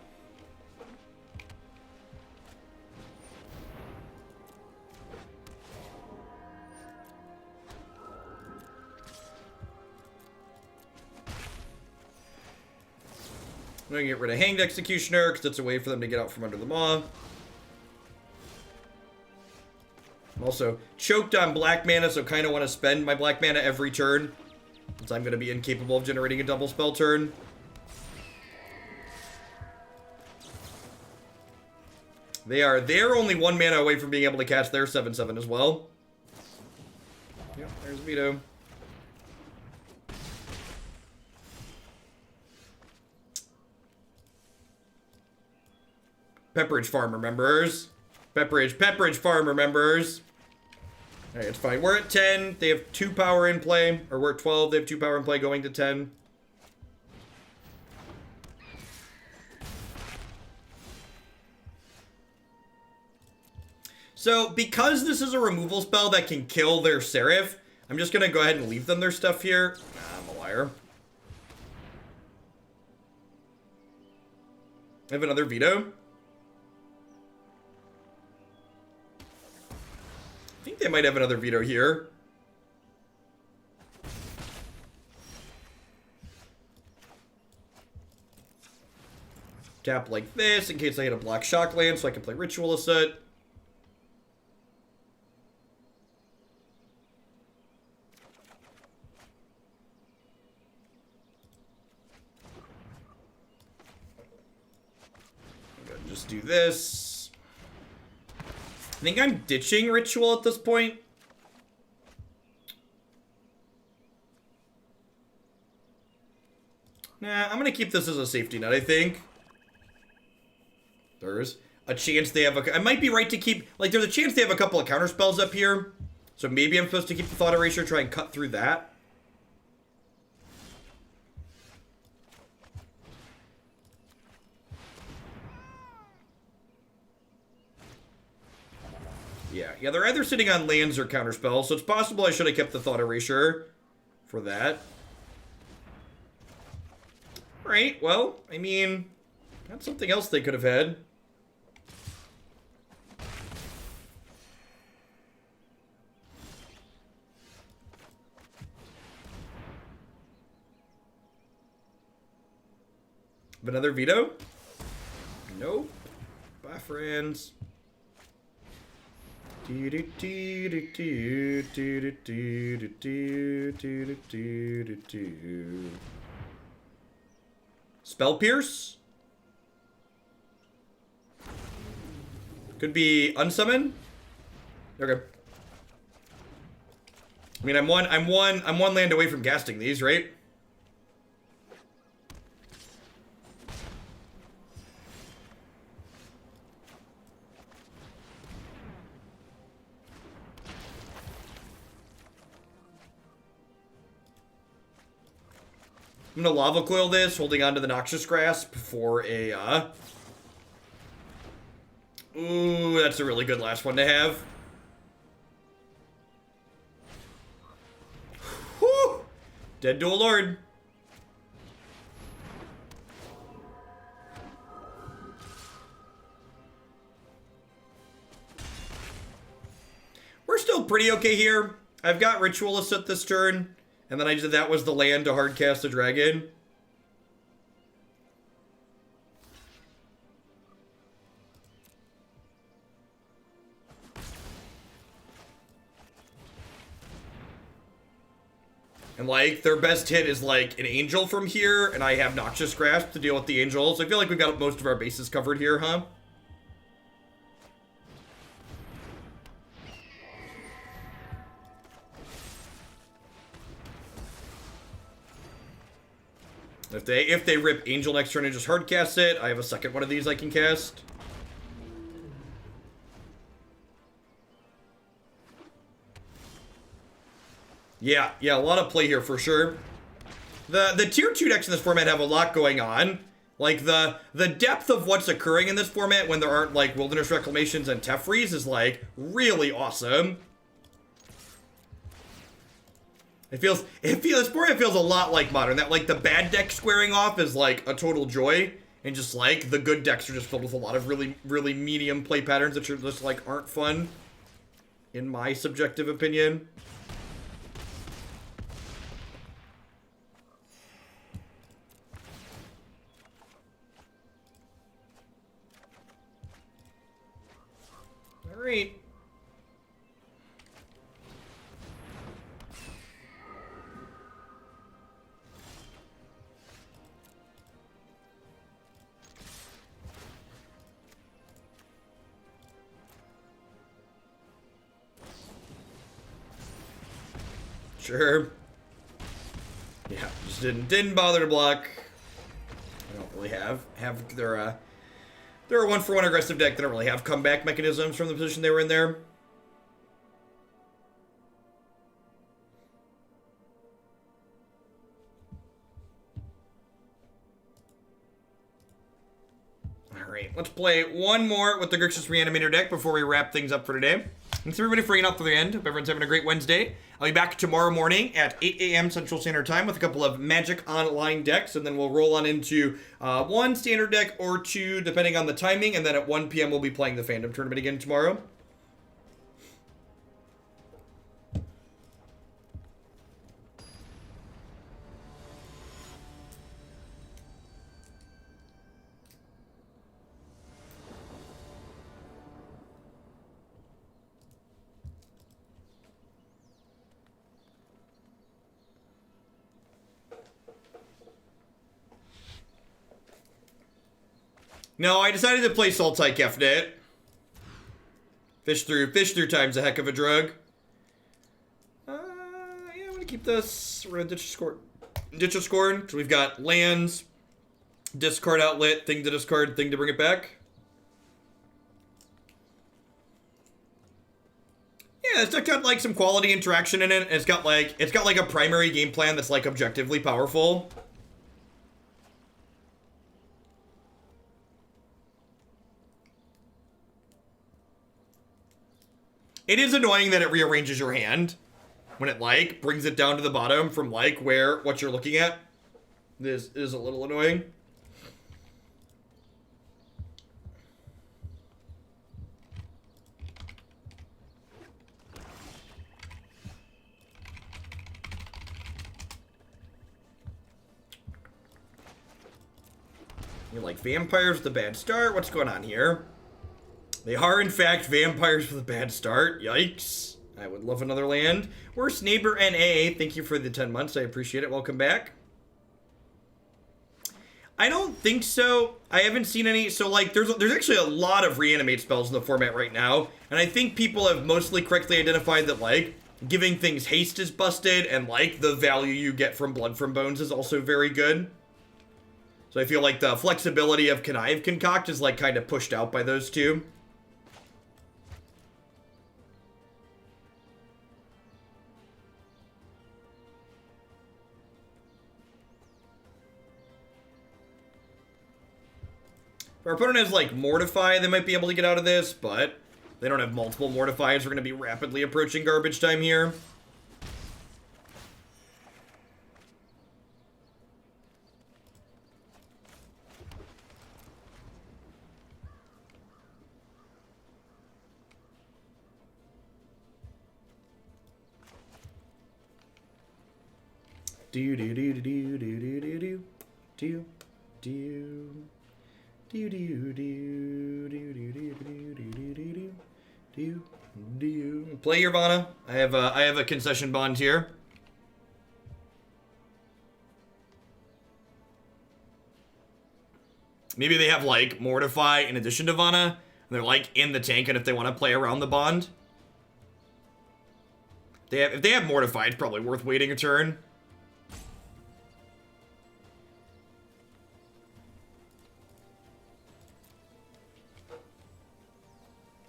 I'm gonna get rid of Hanged Executioner because it's a way for them to get out from under the Maw. I'm also choked on black mana, so kind of want to spend my black mana every turn, since I'm going to be incapable of generating a double spell turn. They're only 1 mana away from being able to cast their 7/7 as well. Yep, there's Veto. Pepperidge Farm remembers. Pepperidge Farm remembers. Alright, it's fine. We're at 10. They have 2 power in play. Or we're at 12. They have 2 power in play going to 10. So, because this is a removal spell that can kill their Seraph, I'm just going to go ahead and leave them their stuff here. Nah, I'm a liar. I have another Veto. I think they might have another Veto here. Tap like this in case I hit a black shock land so I can play Ritual of Soot. just do this. I think I'm ditching Ritual at this point. Nah, I'm gonna keep this as a safety net, I think. There's a chance they have a... I might be right to keep... Like, there's a chance they have a couple of counter spells up here. So maybe I'm supposed to keep the Thought Erasure, try and cut through that. Yeah, they're either sitting on lands or counter spells, so it's possible I should have kept the Thought Erasure for that. Alright, well, I mean, that's something else they could have had. Another veto? Nope. Bye, friends. Spell Pierce? Could be unsummon? Okay. I mean, I'm one land away from casting these, right? I'm gonna Lava Coil this, holding on to the Noxious Grasp for a, Ooh, that's a really good last one to have. Whew! Dead Dual Lord. We're still pretty okay here. I've got Ritual of Soot this turn. And then I did that was the land to hardcast a dragon. And like their best hit is like an angel from here, and I have Noxious Grasp to deal with the angels. I feel like we've got most of our bases covered here, huh? If they rip Angel next turn and just hard cast it, I have a second one of these I can cast. Yeah, a lot of play here for sure. The tier 2 decks in this format have a lot going on. Like the depth of what's occurring in this format when there aren't like Wilderness Reclamations and Tefrees is like really awesome. This format feels a lot like Modern. That like the bad deck squaring off is like a total joy, and just like the good decks are just filled with a lot of really, really medium play patterns that just like aren't fun, in my subjective opinion. All right. Sure. Yeah, just didn't bother to block. I don't really have they're a 1-for-1 aggressive deck that don't really have comeback mechanisms from the position they were in there. Alright, let's play one more with the Grixis Reanimator deck before we wrap things up for today. Thanks everybody for hanging out to the end. Hope everyone's having a great Wednesday. I'll be back tomorrow morning at 8 a.m. Central Standard Time with a couple of Magic Online decks, and then we'll roll on into one standard deck or two, depending on the timing, and then at 1 p.m. we'll be playing the Fandom Tournament again tomorrow. No, I decided to play Sultai Kefnet. Fish through time's a heck of a drug. Yeah, I'm gonna keep this. We're gonna ditch a Scorn. So we've got lands, discard outlet, thing to discard, thing to bring it back. Yeah, it's got like some quality interaction in it. It's got like a primary game plan that's like objectively powerful. It is annoying that it rearranges your hand when it like brings it down to the bottom from like what you're looking at. This is a little annoying. You're like vampires with a bad start. What's going on here? They are, in fact, vampires with a bad start. Yikes. I would love another land. Worst Neighbor NA. Thank you for the 10 months. I appreciate it. Welcome back. I don't think so. I haven't seen any. So, like, there's actually a lot of reanimate spells in the format right now. And I think people have mostly correctly identified that, like, giving things haste is busted. And, like, the value you get from Blood from Bones is also very good. So I feel like the flexibility of Connive Concoct is, like, kind of pushed out by those two. If our opponent has, like, Mortify, they might be able to get out of this, but they don't have multiple Mortifies. We're going to be rapidly approaching garbage time here. Do do do do do do do do do do do. Do do do do do do do do do do do. Play your Vana. I have a concession bond here. Maybe they have like Mortify in addition to Vana. And they're like in the tank, and if they want to play around the bond, if they have Mortify, it's probably worth waiting a turn.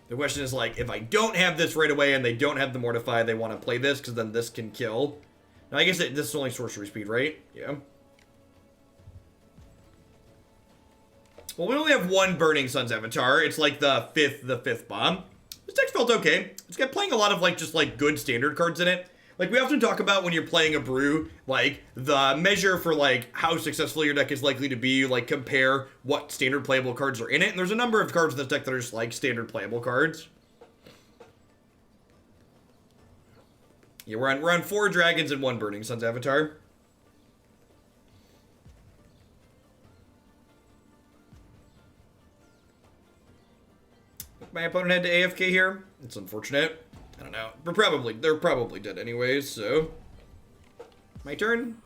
The question is, like, if I don't have this right away and they don't have the Mortify, they want to play this because then this can kill. Now, I guess this is only sorcery speed, right? Yeah. Well, we only have one Burning Sun's Avatar. It's like the fifth bomb. This deck felt okay. It's got playing a lot of, like, just, like, good standard cards in it. Like, we often talk about when you're playing a brew, like, the measure for, like, how successful your deck is likely to be, like, compare what standard playable cards are in it. And there's a number of cards in this deck that are just, like, standard playable cards. Yeah, we're on 4 dragons and 1 Burning Sun's Avatar. My opponent had to AFK here. It's unfortunate. I don't know. They're probably dead anyways, so. My turn.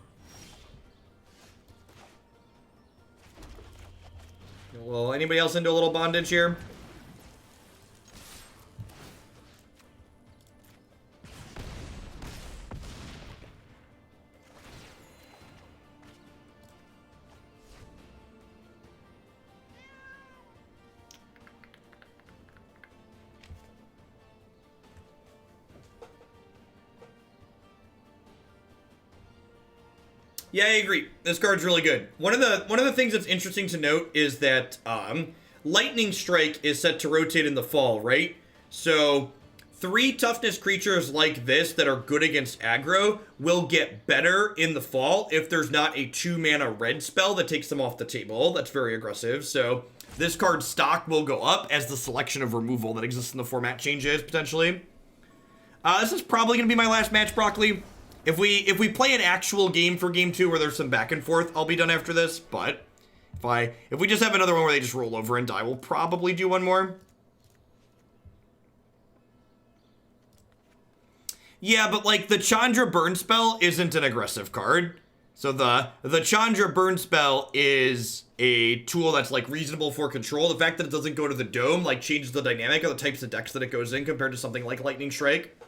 Well, anybody else into a little bondage here? Yeah, I agree. This card's really good. One of the things that's interesting to note is that Lightning Strike is set to rotate in the fall, right? So 3 toughness creatures like this that are good against aggro will get better in the fall if there's not a 2-mana red spell that takes them off the table. That's very aggressive. So this card's stock will go up as the selection of removal that exists in the format changes, potentially. This is probably going to be my last match, Broccoli. If we play an actual game for game 2 where there's some back and forth, I'll be done after this. But if we just have another one where they just roll over and die, we'll probably do one more. Yeah, but like the Chandra burn spell isn't an aggressive card. So the Chandra burn spell is a tool that's like reasonable for control. The fact that it doesn't go to the dome like changes the dynamic of the types of decks that it goes in compared to something like Lightning Strike.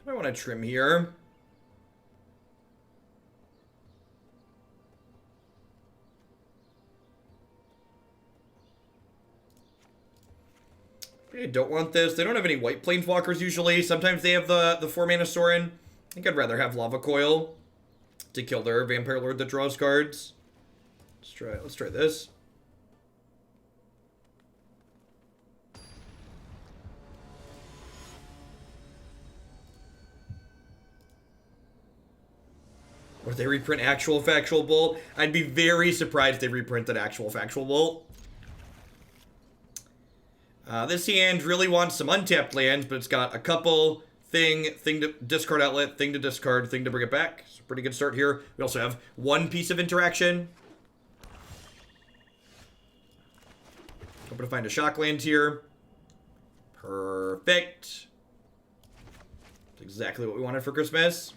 I want to trim here. I don't want this. They don't have any white planeswalkers usually. Sometimes they have the 4-mana Sorin. I think I'd rather have Lava Coil to kill their Vampire Lord that draws cards. Let's try this. Or they reprint Actual Factual Bolt. I'd be very surprised if they reprinted Actual Factual Bolt. This hand really wants some untapped lands, but it's got a couple thing to discard outlet, thing to discard, thing to bring it back. It's a pretty good start here. We also have one piece of interaction. Hoping to find a shock land here. Perfect. That's exactly what we wanted for Christmas.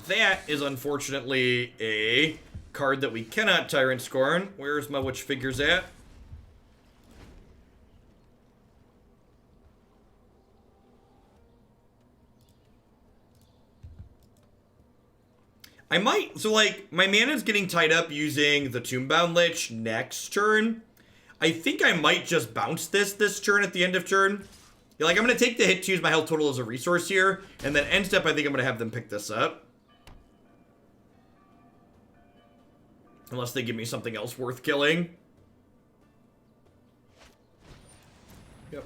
That is unfortunately a card that we cannot Tyrant Scorn. Where's my Witch Figures at? I might, so like, my mana's getting tied up using the Tomebound Lich next turn. I think I might just bounce this turn at the end of turn. Yeah, like, I'm going to take the hit to use my health total as a resource here, and then end step, I think I'm going to have them pick this up. Unless they give me something else worth killing. Yep.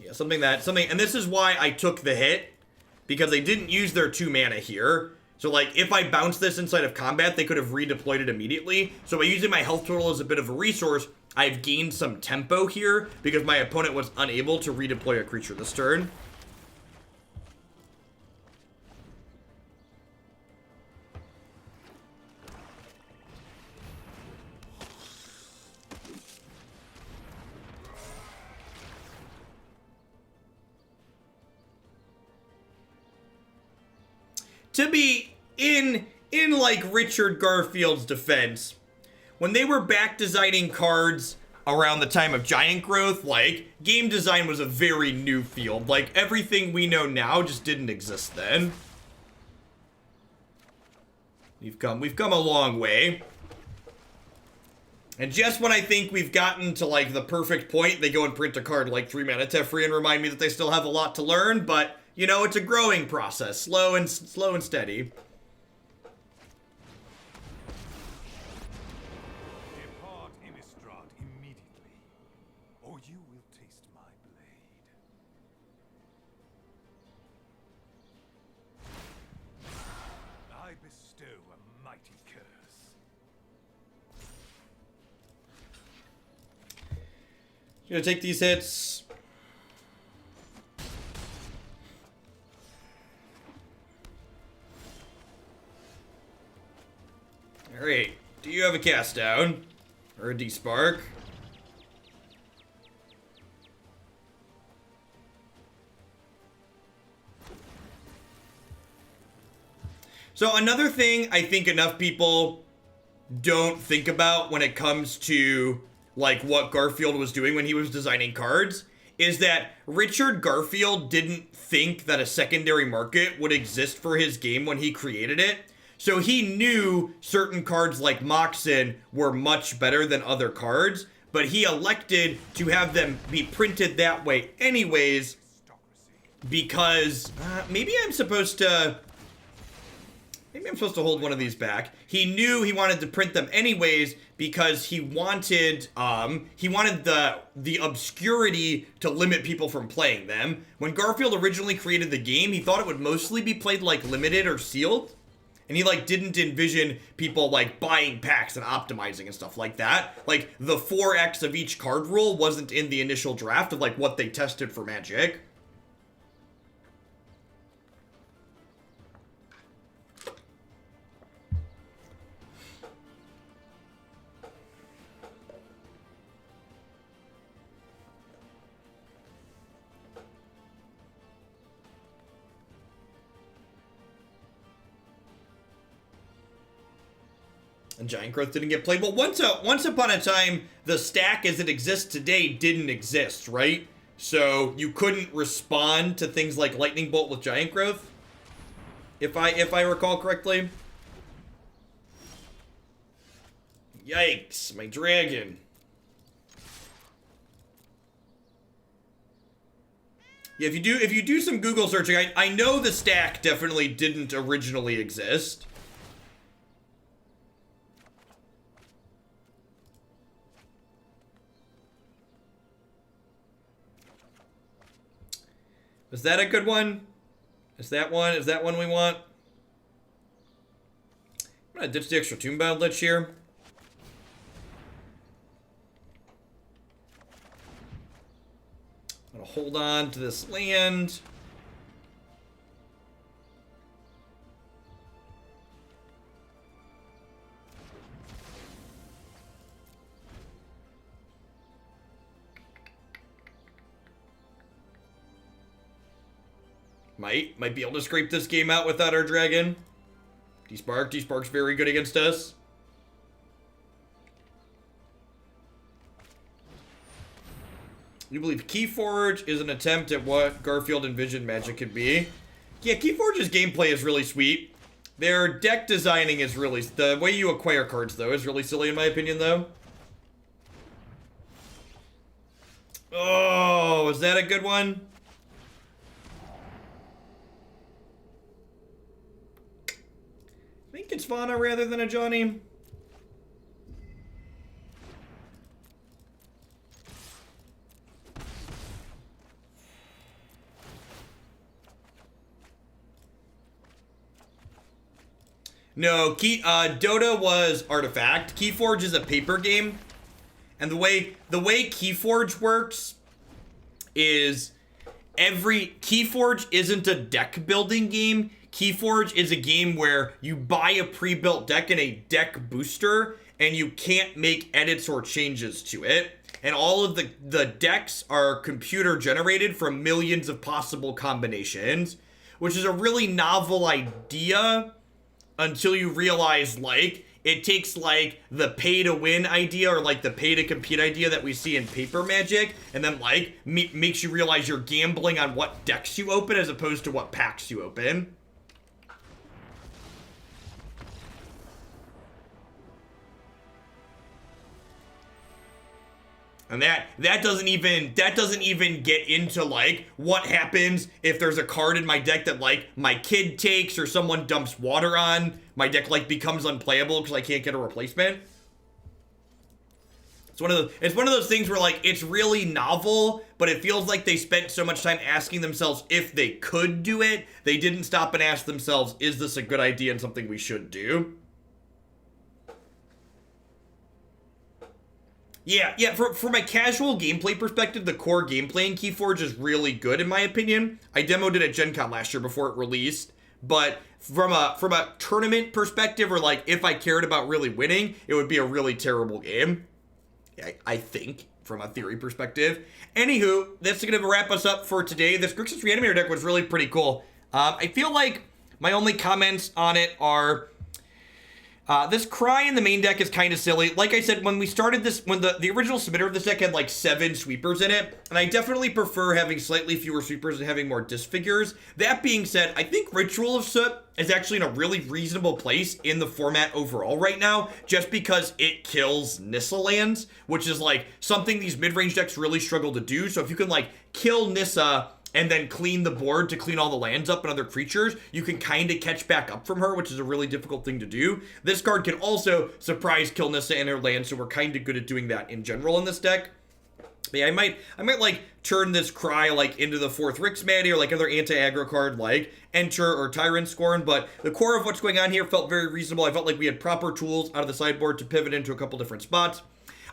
Yeah, something, and this is why I took the hit, because they didn't use their 2 mana here. So, like, if I bounce this inside of combat, they could have redeployed it immediately. So by using my health total as a bit of a resource, I've gained some tempo here, because my opponent was unable to redeploy a creature this turn. To be in like Richard Garfield's defense, when they were back designing cards around the time of Giant Growth, like, game design was a very new field. Like, everything we know now just didn't exist then. We've come a long way. And just when I think we've gotten to, like, the perfect point, they go and print a card like 3 mana Teferi and remind me that they still have a lot to learn, but you know, it's a growing process, slow and steady. Depart, Innistrad, immediately, or you will taste my blade. I bestow a mighty curse. Gonna take these hits. Alright, do you have a cast down? Or a despark? So another thing I think enough people don't think about when it comes to like what Garfield was doing when he was designing cards is that Richard Garfield didn't think that a secondary market would exist for his game when he created it. So he knew certain cards like Moxen were much better than other cards, but he elected to have them be printed that way anyways because maybe I'm supposed to hold one of these back. He knew he wanted to print them anyways because he wanted the obscurity to limit people from playing them. When Garfield originally created the game, he thought it would mostly be played like limited or sealed. And he, like, didn't envision people, like, buying packs and optimizing and stuff like that. Like, the 4x of each card rule wasn't in the initial draft of, like, what they tested for Magic. And Giant Growth didn't get played. Well, once upon a time, the stack as it exists today didn't exist, right? So you couldn't respond to things like Lightning Bolt with Giant Growth, if I recall correctly. Yikes, my dragon. Yeah, if you do some Google searching, I know the stack definitely didn't originally exist. Is that a good one? Is that one we want? I'm gonna ditch the extra Tomebound Lich here. I'm gonna hold on to this land. Might be able to scrape this game out without our dragon. Despark's very good against us. You believe Keyforge is an attempt at what Garfield envisioned Magic could be. Yeah, Keyforge's gameplay is really sweet. Their deck designing is really... The way you acquire cards, though, is really silly in my opinion, though. Oh, is that a good one? I think it's Fauna rather than a Johnny. No, Dota was Artifact. Keyforge is a paper game. And the way Keyforge works is Keyforge isn't a deck building game. Keyforge is a game where you buy a pre-built deck and a deck booster, and you can't make edits or changes to it. And all of the decks are computer generated from millions of possible combinations, which is a really novel idea until you realize, like, it takes, like, the pay-to-win idea or, like, the pay-to-compete idea that we see in paper Magic, and then, like, makes you realize you're gambling on what decks you open as opposed to what packs you open. And that doesn't even get into, like, what happens if there's a card in my deck that, like, my kid takes or someone dumps water on. My deck, like, becomes unplayable because I can't get a replacement. It's one of those things where, like, it's really novel, but it feels like they spent so much time asking themselves if they could do it. They didn't stop and ask themselves, is this a good idea and something we should do? Yeah, from a casual gameplay perspective, the core gameplay in Keyforge is really good, in my opinion. I demoed it at Gen Con last year before it released, but from a tournament perspective, or, like, if I cared about really winning, it would be a really terrible game. I think, from a theory perspective. Anywho, that's going to wrap us up for today. This Grixis Reanimator deck was really pretty cool. I feel like my only comments on it are... this Cry in the main deck is kind of silly. Like I said, when we started this, when the original submitter of this deck had like 7 sweepers in it, and I definitely prefer having slightly fewer sweepers and having more Disfigures. That being said, I think Ritual of Soot is actually in a really reasonable place in the format overall right now, just because it kills Nissa lands, which is like something these mid-range decks really struggle to do. So if you can like kill Nissa and then clean the board to clean all the lands up and other creatures, you can kind of catch back up from her, which is a really difficult thing to do. This card can also surprise kill Nissa and her land, so we're kind of good at doing that in general in this deck. But yeah, I might like turn this Cry like into the 4th Rix Maadi or like other anti-aggro card like Enter or Tyrant Scorn, but the core of what's going on here felt very reasonable. I felt like we had proper tools out of the sideboard to pivot into a couple different spots.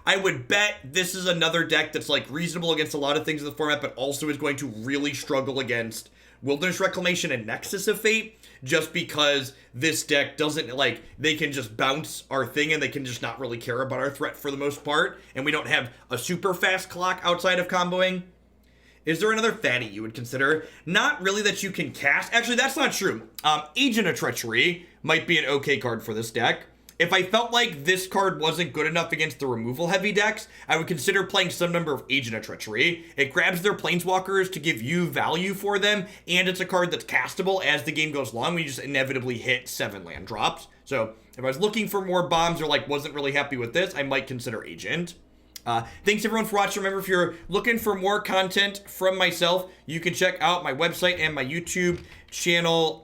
I would bet this is another deck that's like reasonable against a lot of things in the format, but also is going to really struggle against Wilderness Reclamation and Nexus of Fate, just because this deck doesn't, like, they can just bounce our thing and they can just not really care about our threat for the most part, and we don't have a super fast clock outside of comboing. Is there another fatty you would consider? Not really that you can cast. Actually, that's not true. Agent of Treachery might be an okay card for this deck. If I felt like this card wasn't good enough against the removal heavy decks, I would consider playing some number of Agent of Treachery. It grabs their planeswalkers to give you value for them, and it's a card that's castable as the game goes along when you just inevitably hit 7 land drops. So if I was looking for more bombs or like wasn't really happy with this, I might consider Agent. Thanks everyone for watching. Remember, if you're looking for more content from myself, you can check out my website and my YouTube channel.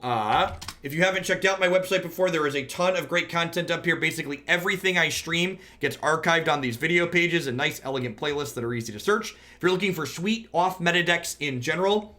If you haven't checked out my website before, there is a ton of great content up here. Basically everything I stream gets archived on these video pages and nice elegant playlists that are easy to search. If you're looking for sweet off meta decks in general,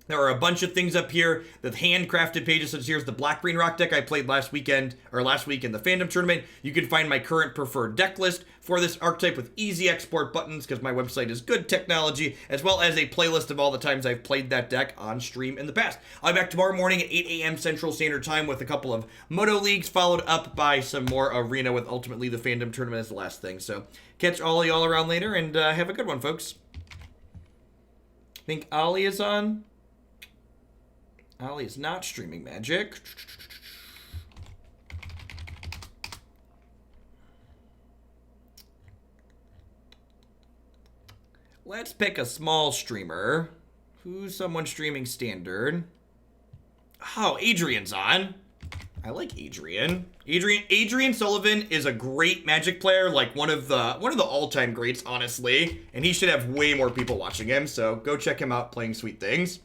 there are a bunch of things up here, the handcrafted pages, such as here's the Black-Green Rock deck I played last week in the Fandom Tournament. You can find my current preferred deck list for this archetype with easy export buttons, because my website is good technology, as well as a playlist of all the times I've played that deck on stream in the past. I'll be back tomorrow morning at 8 a.m. Central Standard Time with a couple of Moto Leagues, followed up by some more Arena, with ultimately the Fandom Tournament as the last thing. So catch all y'all around later, and have a good one, folks. I think Ollie is on. Ollie is not streaming Magic. Let's pick a small streamer. Who's someone streaming Standard? Oh, Adrian's on. I like Adrian. Adrian Sullivan is a great Magic player, like one of the all-time greats, honestly. And he should have way more people watching him, so go check him out playing sweet things.